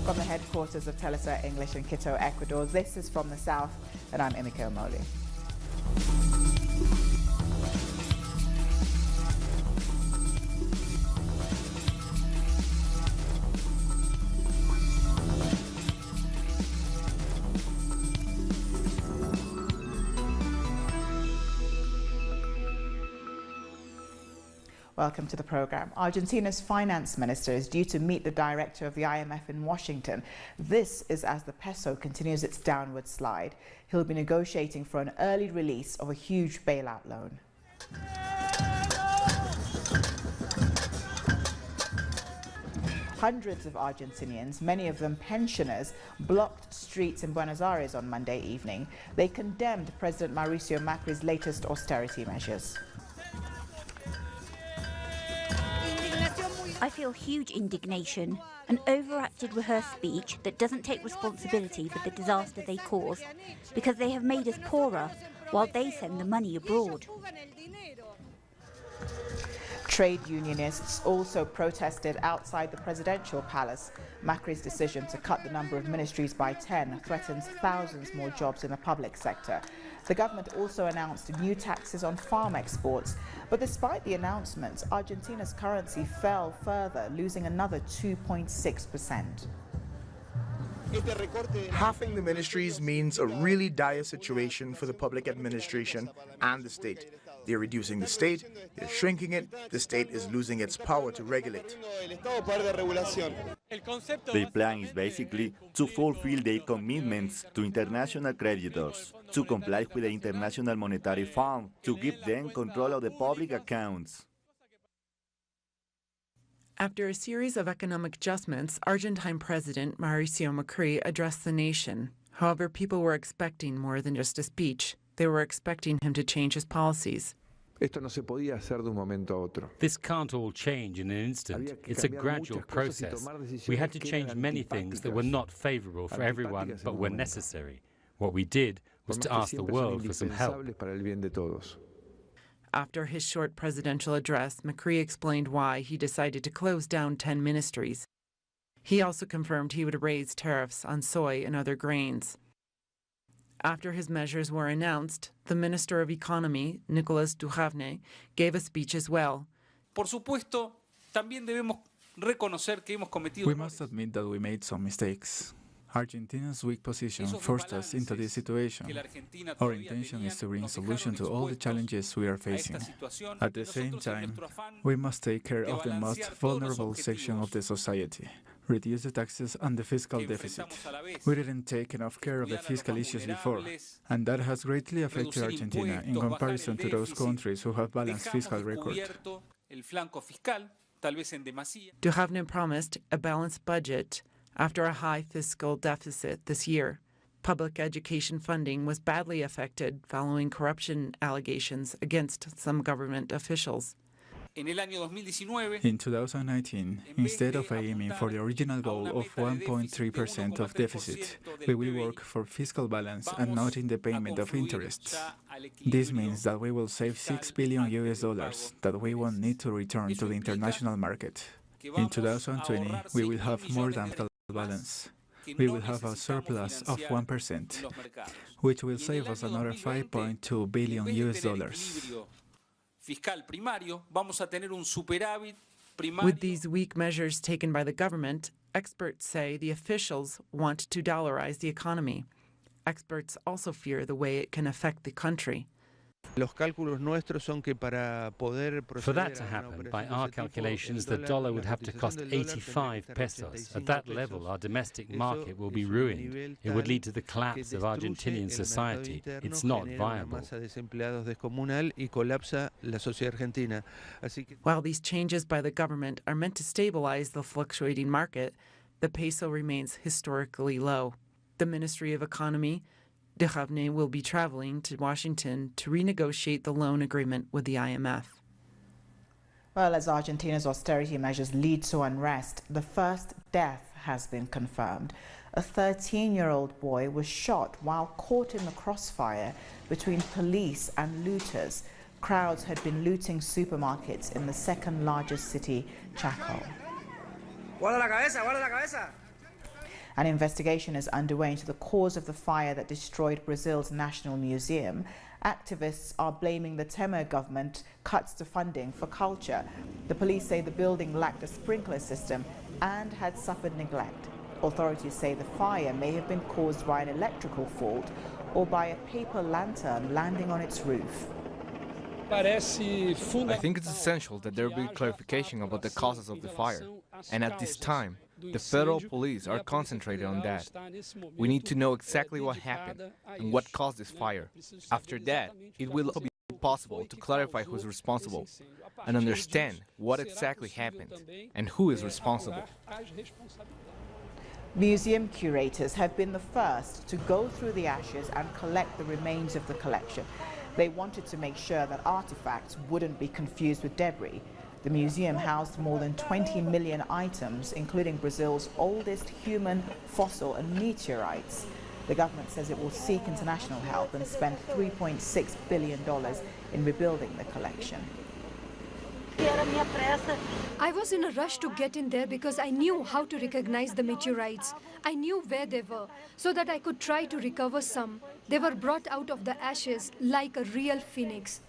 From the headquarters of Telesur English in Quito, Ecuador, this is From the South, and I'm Emike Omoli. Welcome to the program. Argentina's finance minister is due to meet the director of the IMF in Washington. This is as the peso continues its downward slide. He'll be negotiating for an early release of a huge bailout loan. Hundreds of Argentinians, many of them pensioners, blocked streets in Buenos Aires on Monday evening. They condemned President Mauricio Macri's latest austerity measures. I feel huge indignation, an overacted rehearsed speech that doesn't take responsibility for the disaster they cause, because they have made us poorer while they send the money abroad. Trade unionists also protested outside the presidential palace. Macri's decision to cut the number of ministries by 10 threatens thousands more jobs in the public sector. The government also announced new taxes on farm exports. But despite the announcements, Argentina's currency fell further, losing another 2.6%. Halving the ministries means a really dire situation for the public administration and the state. They're reducing the state, they're shrinking it, the state is losing its power to regulate. Their plan is basically to fulfill their commitments to international creditors, to comply with the International Monetary Fund, to give them control of the public accounts. After a series of economic adjustments, Argentine President Mauricio Macri addressed the nation. However, people were expecting more than just a speech. They were expecting him to change his policies. This can't all change in an instant. It's a gradual process. We had to change many things that were not favorable for everyone, but were necessary. What we did was to ask the world for some help. After his short presidential address, Macri explained why he decided to close down 10 ministries. He also confirmed he would raise tariffs on soy and other grains. After his measures were announced, the Minister of Economy, Nicolás Duhavne, gave a speech as well. Por supuesto, también debemos reconocer que hemos cometido. We must admit that we made some mistakes. Argentina's weak position forced us into this situation. Our intention is to bring solution to all the challenges we are facing. At the same time, we must take care of the most vulnerable section of the society, reduce the taxes and the fiscal deficit. We didn't take enough care of the fiscal issues before, and that has greatly affected Argentina in comparison to those countries who have balanced fiscal record. Duhavne promised a balanced budget after a high fiscal deficit this year. Public education funding was badly affected following corruption allegations against some government officials. In 2019, instead of aiming for the original goal of 1.3% of deficit, we will work for fiscal balance and not in the payment of interests. This means that we will save $6 billion that we won't need to return to the international market. In 2020, we will have more than balance. We will have a surplus of 1%, which will save us another $5.2 billion. With these weak measures taken by the government, experts say the officials want to dollarize the economy. Experts also fear the way it can affect the country. For that to happen, by our calculations, the dollar would have to cost 85 pesos. At that level, our domestic market will be ruined. It would lead to the collapse of Argentinian society. It's not viable. While these changes by the government are meant to stabilize the fluctuating market, the peso remains historically low. The Ministry of Economy, Duhavne, will be traveling to Washington to renegotiate the loan agreement with the IMF. Well, as Argentina's austerity measures lead to unrest, the first death has been confirmed. A 13-year-old boy was shot while caught in the crossfire between police and looters. Crowds had been looting supermarkets in the second largest city, Chaco. An investigation is underway into the cause of the fire that destroyed Brazil's National Museum. Activists are blaming the Temer government cuts to funding for culture. The police say the building lacked a sprinkler system and had suffered neglect. Authorities say the fire may have been caused by an electrical fault or by a paper lantern landing on its roof. I think it's essential that there be clarification about the causes of the fire, and at this time, the federal police are concentrated on that. We need to know exactly what happened and what caused this fire. After that, it will be possible to clarify who is responsible and understand what exactly happened and who is responsible. Museum curators have been the first to go through the ashes and collect the remains of the collection. They wanted to make sure that artifacts wouldn't be confused with debris. The museum housed more than 20 million items, including Brazil's oldest human fossil and meteorites. The government says it will seek international help and spend $3.6 billion in rebuilding the collection. I was in a rush to get in there because I knew how to recognize the meteorites. I knew where they were, so that I could try to recover some. They were brought out of the ashes like a real phoenix.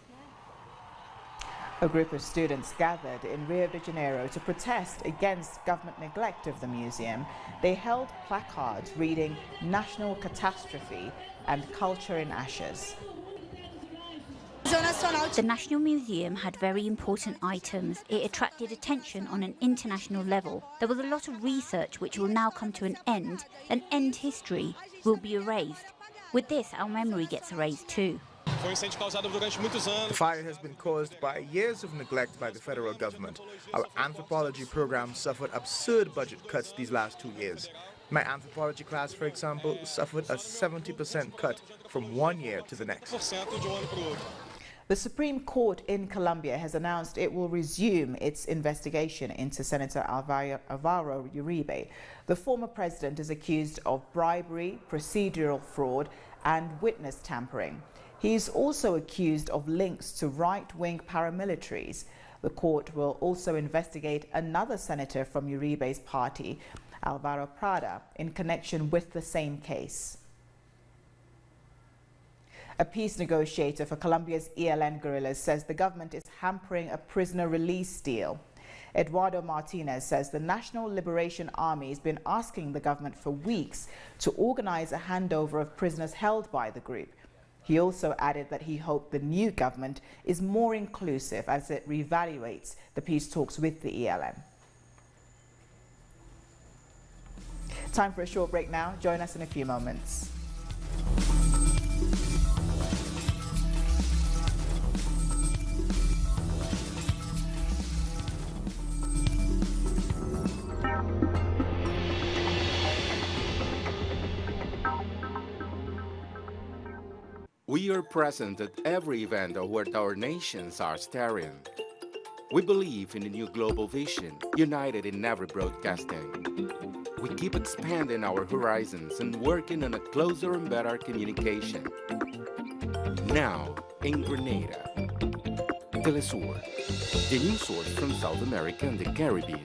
A group of students gathered in Rio de Janeiro to protest against government neglect of the museum. They held placards reading "National Catastrophe" and "Culture in Ashes." The National Museum had very important items. It attracted attention on an international level. There was a lot of research which will now come to an end. An end history will be erased. With this, our memory gets erased too. The fire has been caused by years of neglect by the federal government. Our anthropology program suffered absurd budget cuts these last 2 years. My anthropology class, for example, suffered a 70% cut from one year to the next. The Supreme Court in Colombia has announced it will resume its investigation into Senator Alvaro Uribe. The former president is accused of bribery, procedural fraud, and witness tampering. He is also accused of links to right-wing paramilitaries. The court will also investigate another senator from Uribe's party, Alvaro Prada, in connection with the same case. A peace negotiator for Colombia's ELN guerrillas says the government is hampering a prisoner release deal. Eduardo Martinez says the National Liberation Army has been asking the government for weeks to organize a handover of prisoners held by the group. He also added that he hoped the new government is more inclusive as it reevaluates the peace talks with the ELN. Time for a short break now. Join us in a few moments. We are present at every event where our nations are staring. We believe in a new global vision, united in every broadcasting. We keep expanding our horizons and working on a closer and better communication. Now, in Grenada, Telesur, the news source from South America and the Caribbean.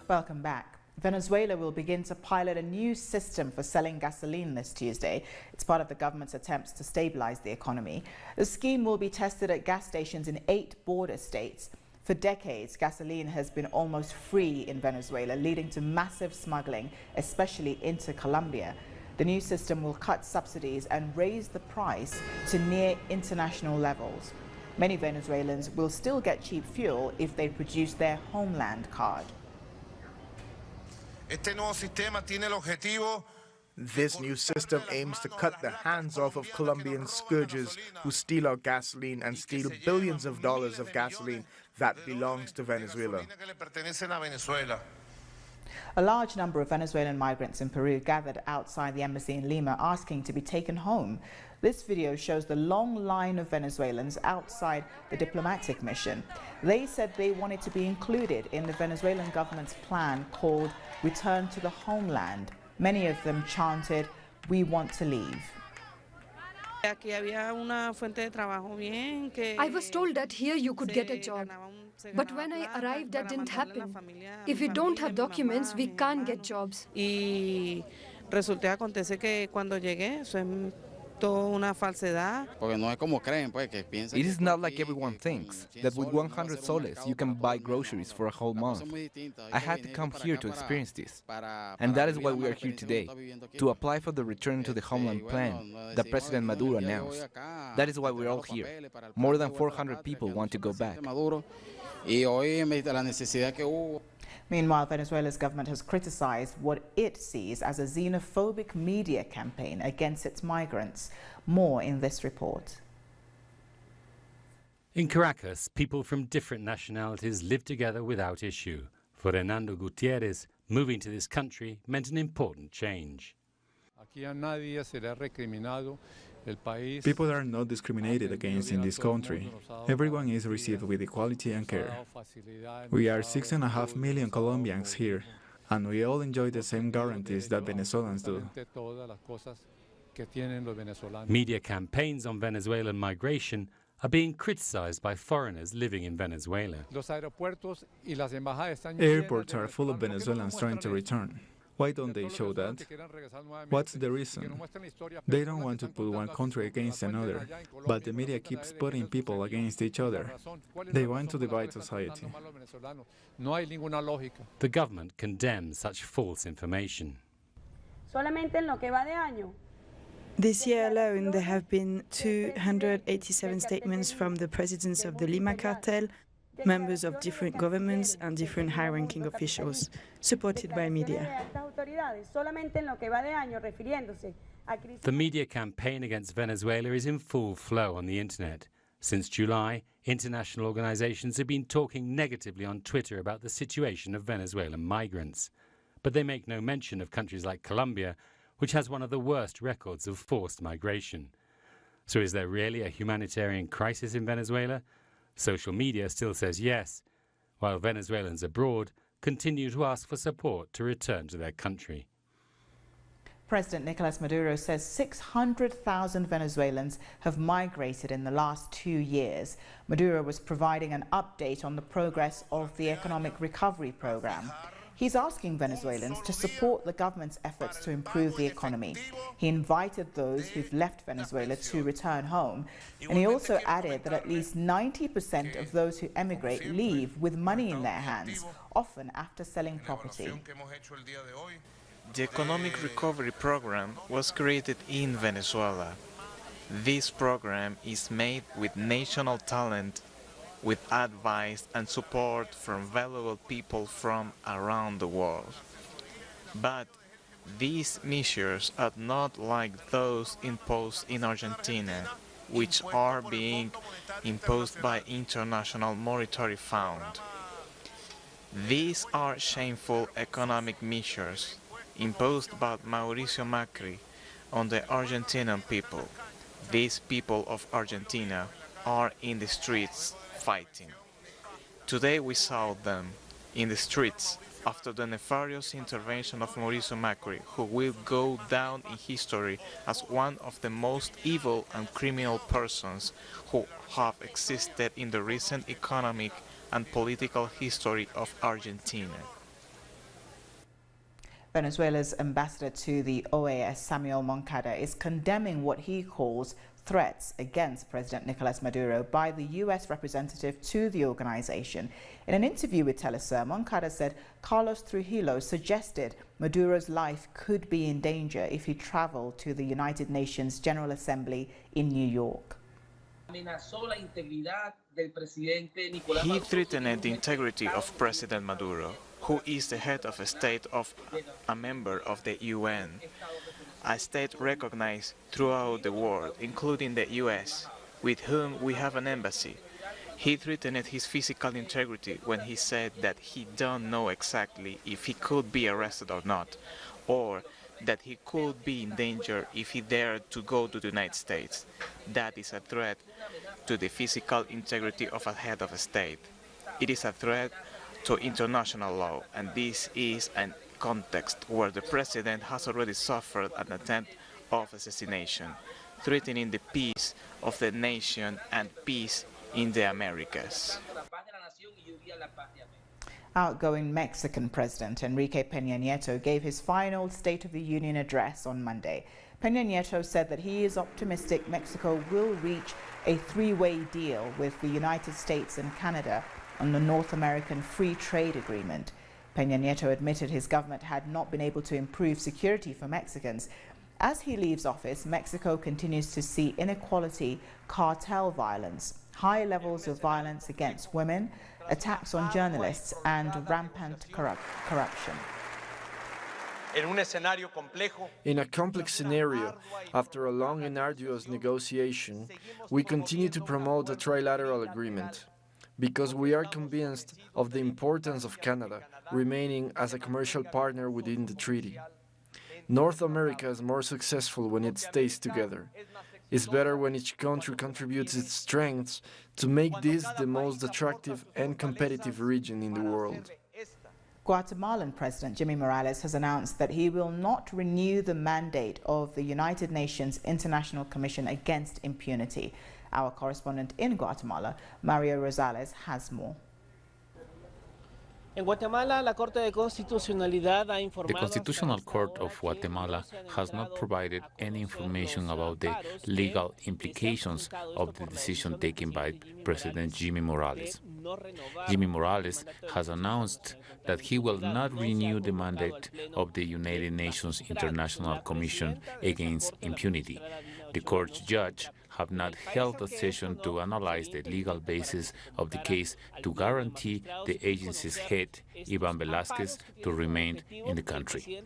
Welcome back. Venezuela will begin to pilot a new system for selling gasoline this Tuesday. It's part of the government's attempts to stabilize the economy. The scheme will be tested at gas stations in 8 border states. For decades, gasoline has been almost free in Venezuela, leading to massive smuggling, especially into Colombia. The new system will cut subsidies and raise the price to near international levels. Many Venezuelans will still get cheap fuel if they produce their homeland card. This new system aims to cut the hands off of Colombian scourgers who steal our gasoline and steal billions of dollars of gasoline that belongs to Venezuela. A large number of Venezuelan migrants in Peru gathered outside the embassy in Lima asking to be taken home. This video shows the long line of Venezuelans outside the diplomatic mission. They said they wanted to be included in the Venezuelan government's plan called Return to the Homeland. Many of them chanted, "We want to leave." I was told that here you could get a job. But when I arrived, that didn't happen. If we don't have documents, we can't get jobs. It is not like everyone thinks, that with 100 soles you can buy groceries for a whole month. I had to come here to experience this. And that is why we are here today, to apply for the Return to the Homeland plan that President Maduro announced. That is why we're all here. More than 400 people want to go back. Meanwhile, Venezuela's government has criticized what it sees as a xenophobic media campaign against its migrants. More in this report. In Caracas, people from different nationalities live together without issue. For Hernando Gutierrez, moving to this country meant an important change. People are not discriminated against in this country. Everyone is received with equality and care. We are 6.5 million Colombians here, and we all enjoy the same guarantees that Venezuelans do. Media campaigns on Venezuelan migration are being criticized by foreigners living in Venezuela. Airports are full of Venezuelans trying to return. Why don't they show that? What's the reason? They don't want to put one country against another, but the media keeps putting people against each other. They want to divide society. The government condemns such false information. This year alone, there have been 287 statements from the presidents of the Lima cartel, members of different governments and different high-ranking officials, supported by media. The media campaign against Venezuela is in full flow on the internet. Since July, international organizations have been talking negatively on Twitter about the situation of Venezuelan migrants. But they make no mention of countries like Colombia, which has one of the worst records of forced migration. So is there really a humanitarian crisis in Venezuela? Social media still says yes, while Venezuelans abroad continue to ask for support to return to their country. President Nicolas Maduro says 600,000 Venezuelans have migrated in the last 2 years. Maduro was providing an update on the progress of the economic recovery program. He's asking Venezuelans to support the government's efforts to improve the economy. He invited those who've left Venezuela to return home. And he also added that at least 90% of those who emigrate leave with money in their hands, often after selling property. The economic recovery program was created in Venezuela. This program is made with national talent, with advice and support from valuable people from around the world. But these measures are not like those imposed in Argentina, which are being imposed by International Monetary Fund. These are shameful economic measures imposed by Mauricio Macri on the Argentinian people. These people of Argentina are in the streets fighting. Today we saw them in the streets after the nefarious intervention of Mauricio Macri, who will go down in history as one of the most evil and criminal persons who have existed in the recent economic and political history of Argentina. Venezuela's ambassador to the OAS, Samuel Moncada, is condemning what he calls threats against President Nicolas Maduro by the U.S. representative to the organization. In an interview with Telesur, Moncada said Carlos Trujillo suggested Maduro's life could be in danger if he traveled to the United Nations General Assembly in New York. He threatened the integrity of President Maduro, who is the head of a state of a member of the UN, a state recognized throughout the world, including the US, with whom we have an embassy. He threatened his physical integrity when he said that he don't know exactly if he could be arrested or not, or that he could be in danger if he dared to go to the United States. That is a threat to the physical integrity of a head of a state. It is a threat to international law, and this is a context where the president has already suffered an attempt of assassination, threatening the peace of the nation and peace in the Americas. Outgoing Mexican President Enrique Pena Nieto gave his final State of the Union address on Monday. Pena Nieto said that he is optimistic Mexico will reach a three-way deal with the United States and Canada on the North American Free Trade Agreement. Pena Nieto admitted his government had not been able to improve security for Mexicans. As he leaves office, Mexico continues to see inequality, cartel violence, high levels of violence against women, attacks on journalists, and rampant corruption. In a complex scenario, after a long and arduous negotiation, we continue to promote a trilateral agreement, because we are convinced of the importance of Canada remaining as a commercial partner within the treaty. North America is more successful when it stays together. It's better when each country contributes its strengths to make this the most attractive and competitive region in the world. Guatemalan President Jimmy Morales has announced that he will not renew the mandate of the United Nations International Commission Against Impunity. Our correspondent in Guatemala, Mario Rosales, has more. The Constitutional Court of Guatemala has not provided any information about the legal implications of the decision taken by President Jimmy Morales. Jimmy Morales has announced that he will not renew the mandate of the United Nations International Commission Against Impunity. The court's judge have not held a session to analyze the legal basis of the case to guarantee the agency's head, Ivan Velázquez, to remain in the country.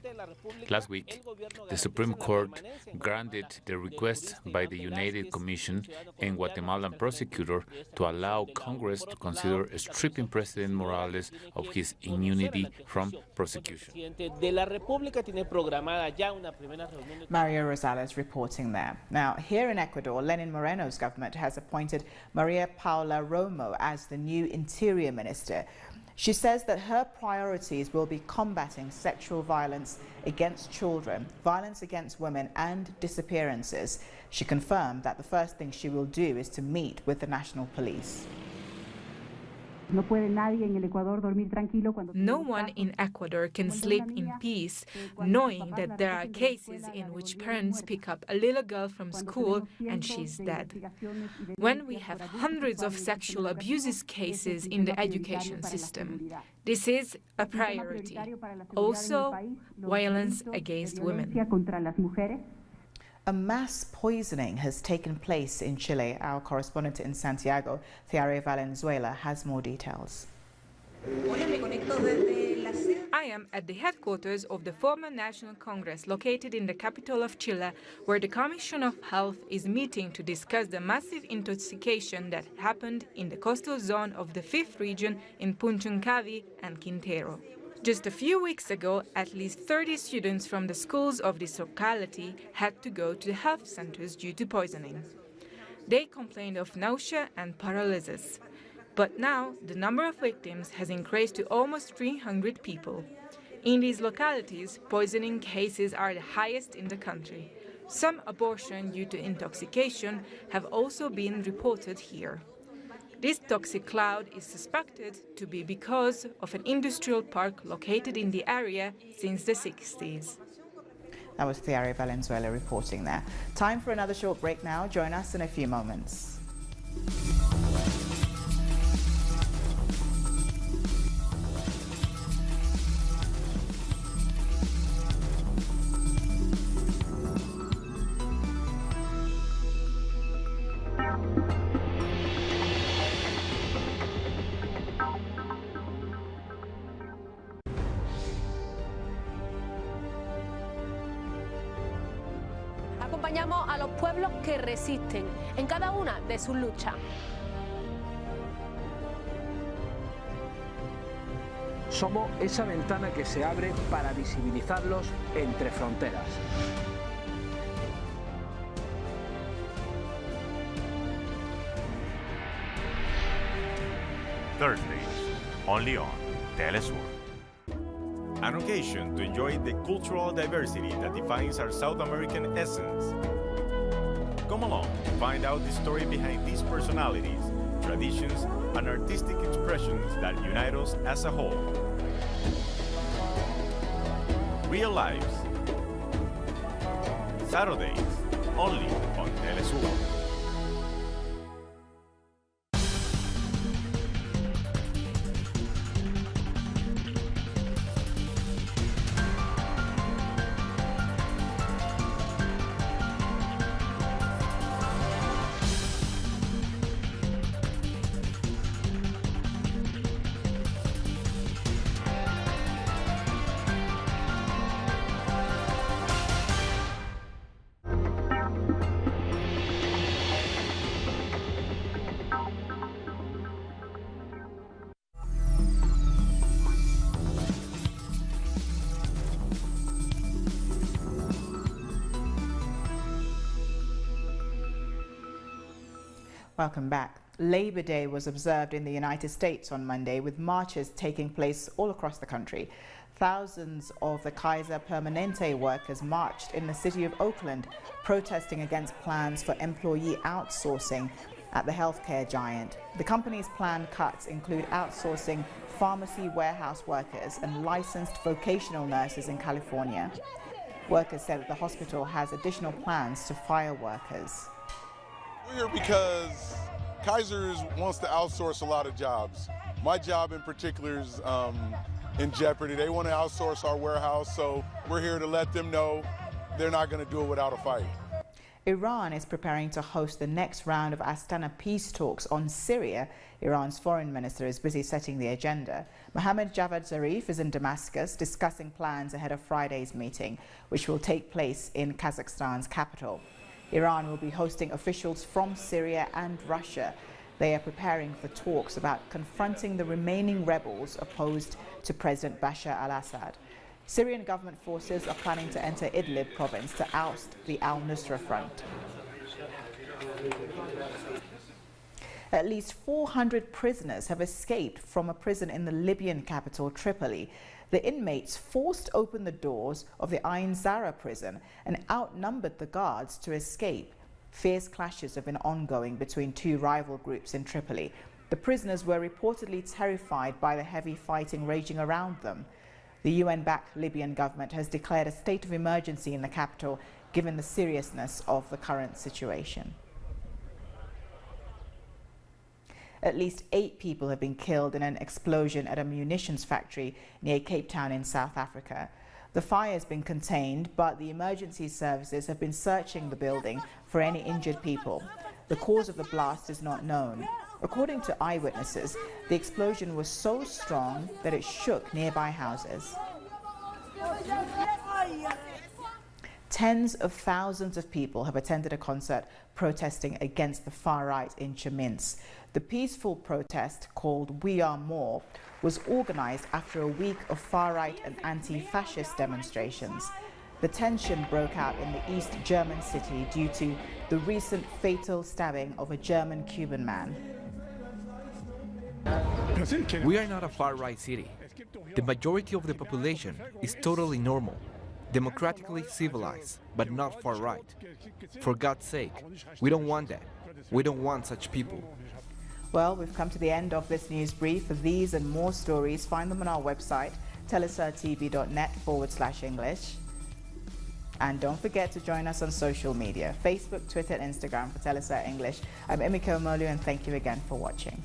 Last week, the Supreme Court granted the request by the United Commission and Guatemalan prosecutor to allow Congress to consider stripping President Morales of his immunity from prosecution. Mario Rosales reporting there. Now, here in Ecuador, Lenin Moreno's government has appointed Maria Paula Romo as the new Interior Minister. She says that her priorities will be combating sexual violence against children, violence against women, and disappearances. She confirmed that the first thing she will do is to meet with the National Police. No one in Ecuador can sleep in peace knowing that there are cases in which parents pick up a little girl from school and she's dead. When we have hundreds of sexual abuses cases in the education system, this is a priority. Also, violence against women. A mass poisoning has taken place in Chile. Our correspondent in Santiago, Thiare Valenzuela, has more details. I am at the headquarters of the former National Congress located in the capital of Chile, where the Commission of Health is meeting to discuss the massive intoxication that happened in the coastal zone of the 5th region in Puchuncaví and Quintero. Just a few weeks ago, at least 30 students from the schools of this locality had to go to the health centers due to poisoning. They complained of nausea and paralysis. But now, the number of victims has increased to almost 300 people. In these localities, poisoning cases are the highest in the country. Some abortions due to intoxication have also been reported here. This toxic cloud is suspected to be because of an industrial park located in the area since the 60s. That was Thierry Valenzuela reporting there. Time for another short break now. Join us in a few moments. Acompañamos a los pueblos que resisten en cada una de sus luchas. Somos esa ventana que se abre para visibilizarlos entre fronteras. Thursdays, only on Telesur. An occasion to enjoy the cultural diversity that defines our South American essence. Come along and find out the story behind these personalities, traditions, and artistic expressions that unite us as a whole. Real Lives. Saturdays, only on Telesur. Welcome back. Labor Day was observed in the United States on Monday, with marches taking place all across the country. Thousands of the Kaiser Permanente workers marched in the city of Oakland, protesting against plans for employee outsourcing at the healthcare giant. The company's planned cuts include outsourcing pharmacy warehouse workers and licensed vocational nurses in California. Workers said that the hospital has additional plans to fire workers. We're here because Kaiser's wants to outsource a lot of jobs. My job in particular is in jeopardy. They want to outsource our warehouse, so we're here to let them know they're not going to do it without a fight. Iran is preparing to host the next round of Astana peace talks on Syria. Iran's foreign minister is busy setting the agenda. Mohammad Javad Zarif is in Damascus discussing plans ahead of Friday's meeting, which will take place in Kazakhstan's capital. Iran will be hosting officials from Syria and Russia. They are preparing for talks about confronting the remaining rebels opposed to President Bashar al-Assad. Syrian government forces are planning to enter Idlib province to oust the al-Nusra Front. At least 400 prisoners have escaped from a prison in the Libyan capital, Tripoli. The inmates forced open the doors of the Ain Zara prison and outnumbered the guards to escape. Fierce clashes have been ongoing between two rival groups in Tripoli. The prisoners were reportedly terrified by the heavy fighting raging around them. The UN-backed Libyan government has declared a state of emergency in the capital, given the seriousness of the current situation. At least 8 people have been killed in an explosion at a munitions factory near Cape Town in South Africa. The fire has been contained, but the emergency services have been searching the building for any injured people. The cause of the blast is not known. According to eyewitnesses, the explosion was so strong that it shook nearby houses. Tens of thousands of people have attended a concert protesting against the far right in Chemins. The peaceful protest, called We Are More, was organized after a week of far-right and anti-fascist demonstrations. The tension broke out in the East German city due to the recent fatal stabbing of a German-Cuban man. We are not a far-right city. The majority of the population is totally normal, democratically civilized, but not far-right. For God's sake, we don't want that. We don't want such people. Well, we've come to the end of this news brief. For these and more stories, find them on our website, telesurtv.net/English. And don't forget to join us on social media, Facebook, Twitter, and Instagram for Telesur English. I'm Emika Omolu, and thank you again for watching.